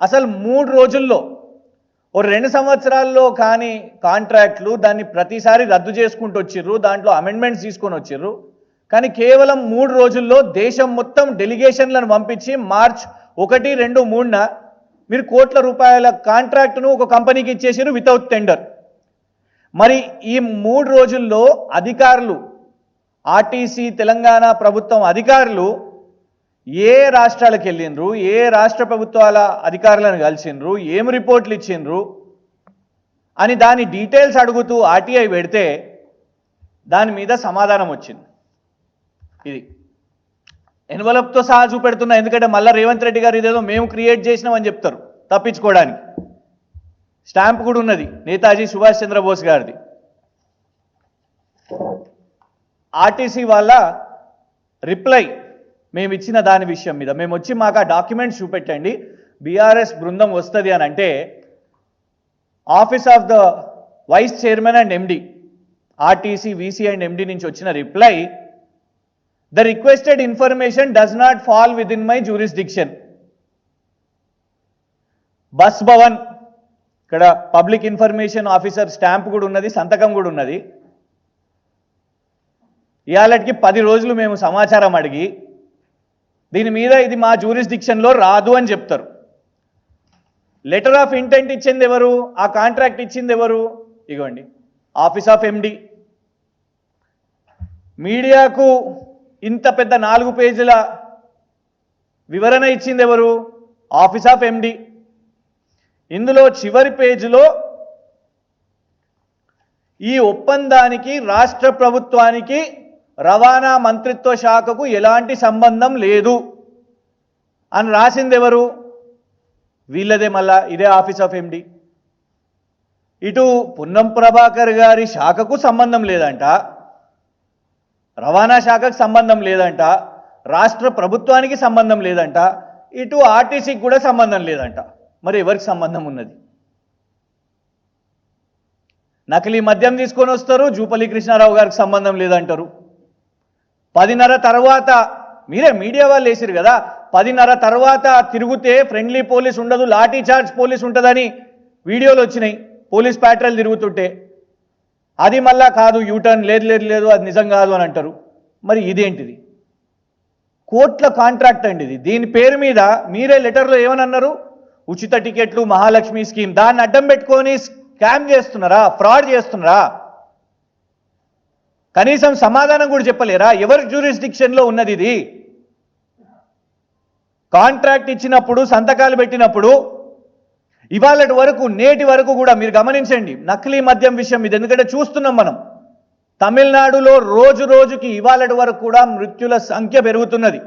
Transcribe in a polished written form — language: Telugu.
అసలు 3 రోజుల్లో ఓ 2 సంవత్సరాల్లో కానీ కాంట్రాక్ట్లు దాన్ని ప్రతిసారి రద్దు చేసుకుంటూ వచ్చిర్రు, దాంట్లో అమెండ్మెంట్స్ తీసుకొని వచ్చిర్రు. కానీ కేవలం 3 రోజుల్లో దేశం మొత్తం డెలిగేషన్లను పంపించి మార్చ్ 1, 2, 3న మీరు కోట్ల రూపాయల కాంట్రాక్ట్ను ఒక కంపెనీకి ఇచ్చేసారు వితౌట్ టెండర్. మరి ఈ 3 రోజుల్లో అధికారులు, ఆర్టీసీ తెలంగాణ ప్రభుత్వం అధికారులు ఏ రాష్ట్రాలకు వెళ్ళిండ్రు, ఏ రాష్ట్ర ప్రభుత్వాల అధికారులను కలిసిండ్రు, ఏం రిపోర్ట్లు ఇచ్చిండ్రు అని దాని డీటెయిల్స్ అడుగుతూ ఆర్టీఐ పెడితే దాని మీద సమాధానం వచ్చింది. ఇది ఎన్వలప్తో సహా చూపెడుతున్నా, ఎందుకంటే మళ్ళీ రేవంత్ రెడ్డి గారు ఇదేదో మేము క్రియేట్ చేసినామని చెప్తారు తప్పించుకోవడానికి. స్టాంప్ కూడా ఉన్నది నేతాజీ సుభాష్ చంద్రబోస్ గారిది. ఆర్టీసీ వాళ్ళ రిప్లై మేము ఇచ్చిన దాని విషయం మీద మేము వచ్చి మాకు ఆ డాక్యుమెంట్స్ చూపెట్టండి, బీఆర్ఎస్ బృందం వస్తుంది అని అంటే office of the vice chairman and MD, RTC VC and MD నుంచి వచ్చిన reply, the requested information does not fall within my jurisdiction. Bus Bhavan, ఇక్కడ పబ్లిక్ ఇన్ఫర్మేషన్ ఆఫీసర్ స్టాంప్ కూడా ఉన్నది, సంతకం కూడా ఉన్నది. ఇవాళకి 10 రోజులు మేము సమాచారం అడిగి దీని మీద ఇది మా జ్యూరిస్డిక్షన్లో రాదు అని చెప్తారు. లెటర్ ఆఫ్ ఇంటెంట్ ఇచ్చింది ఎవరు, ఆ కాంట్రాక్ట్ ఇచ్చింది ఎవరు? ఇగోండి ఆఫీస్ ఆఫ్ ఎండి. మీడియాకు ఇంత పెద్ద 4 పేజీల వివరణ ఇచ్చింది ఎవరు? Office of MD. ఇందులో చివరి పేజీలో ఈ ఒప్పందానికి రాష్ట్ర ప్రభుత్వానికి రవాణా మంత్రిత్వ శాఖకు ఎలాంటి సంబంధం లేదు అని రాసింది ఎవరు? వీళ్ళదే. మళ్ళా ఇదే ఆఫీస్ ఆఫ్ ఎండి. ఇటు పొన్నం ప్రభాకర్ గారి శాఖకు సంబంధం లేదంట, రవాణా శాఖకు సంబంధం లేదంట, రాష్ట్ర ప్రభుత్వానికి సంబంధం లేదంట, ఇటు ఆర్టీసీకి కూడా సంబంధం లేదంట. మరి ఎవరికి సంబంధం ఉన్నది? నకిలీ మద్యం తీసుకొని వస్తారు, జూపల్లి కృష్ణారావు గారికి సంబంధం లేదంటారు. 10:30 తర్వాత మీరే మీడియా వాళ్ళు వేసారు కదా, 10:30 తర్వాత తిరిగితే ఫ్రెండ్లీ పోలీస్ ఉండదు, లాఠీ చార్జ్ పోలీస్ ఉంటుందని వీడియోలు వచ్చినాయి పోలీస్ ప్యాట్రోల్ తిరుగుతుంటే. అది మళ్ళా కాదు, యూటర్న్ లేదు లేదు లేదు అది నిజం కాదు అని అంటారు. మరి ఇదేంటిది? కోట్ల కాంట్రాక్ట్ అండి ఇది. దీని పేరు మీద మీరే లెటర్లో ఏమని ఉచిత టికెట్లు, మహాలక్ష్మి స్కీమ్, దాన్ని అడ్డం పెట్టుకొని స్కామ్ చేస్తున్నారా, ఫ్రాడ్ చేస్తున్నారా? కనీసం సమాధానం కూడా చెప్పలేరా? ఎవరి జ్యూరిస్డిక్షన్లో ఉన్నది ఇది? కాంట్రాక్ట్ ఇచ్చినప్పుడు, సంతకాలు పెట్టినప్పుడు ఇవాళటి వరకు, నేటి వరకు కూడా మీరు గమనించండి నకిలీ మద్యం విషయం ఇది. ఎందుకంటే చూస్తున్నాం మనం తమిళనాడులో రోజు రోజుకి ఇవాళటి వరకు కూడా మృత్యుల సంఖ్య పెరుగుతున్నది.